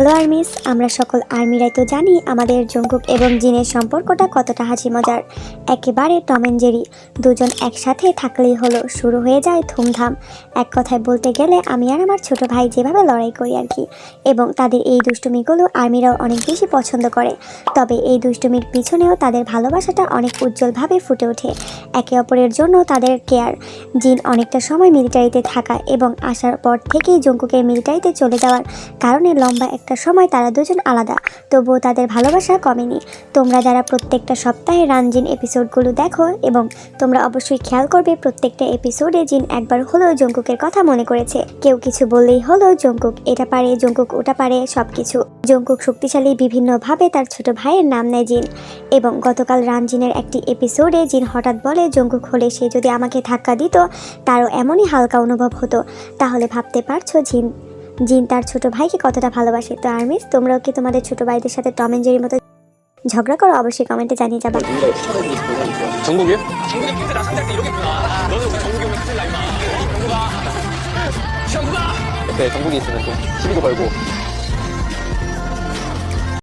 Hello armies, আমরা সকল আর্মিরাই তো জানি আমাদের জঙ্কুক এবং জিনের সম্পর্কটা কতটা হাসি মজার। একেবারে টম অ্যান্ড জেরি, দুজন একসাথে থাকলেই হলো, শুরু হয়ে যায় ধুমধাম। এক কথায় বলতে গেলে আমি আর আমার ছোট ভাই যেভাবে লড়াই করি আর কি, এবং তাদের এই দুষ্টুমিগুলো আর্মিরাও অনেক বেশি পছন্দ করে। তবে এই দুষ্টুমির পিছনেও তাদের ভালোবাসাটা অনেক উজ্জ্বলভাবে ফুটে ওঠে, একে অপরের জন্য তাদের কেয়ার। জিন অনেকটা সময় মিলিটারিতে থাকা এবং আসার পর থেকেই জঙ্কুকের মিলিটারিতে চলে যাওয়ার কারণে লম্বা একটা সময় তারা দুজন আলাদা, তবুও তাদের ভালোবাসা কমেনি। তোমরা যারা প্রত্যেকটা সপ্তাহে রানজিন এপিসোডগুলো দেখো, এবং তোমরা অবশ্যই খেয়াল করবে প্রত্যেকটা এপিসোডে জিন একবার হলেও জঙ্কুকের কথা মনে করেছে। কেউ কিছু বললেই হলো জঙ্কুক এটা পারে, জঙ্কুক ওটা পারে, সব কিছু। জঙ্কুক শক্তিশালী বিভিন্নভাবে তার ছোট ভাইয়ের নাম নেয় জিন, এবং গতকাল রানজিনের একটি এপিসোডে জিন হঠাৎ বলে জঙ্কুক হলে সে যদি আমাকে ধাক্কা দিত তারও এমনই হালকা অনুভব হতো। তাহলে ভাবতে পারছো জিন তার ছোট ভাইকে কতটা ভালোবাসে। তো আর্মিস, তোমরাও কি তোমাদের ছোট ভাইদের সাথে টম অ্যান্ড জেরির মতো ঝগড়া করো? অবশ্যই কমেন্টে জানিয়ে যাবা। 정국이요? 정국이 핑크 나 상대할 때 이렇게 했구나. 너는 우리 정국이 오면 큰일 나 임마. 정국아. 정국아. 옆에 정국이 있으면 좀 시비도 걸고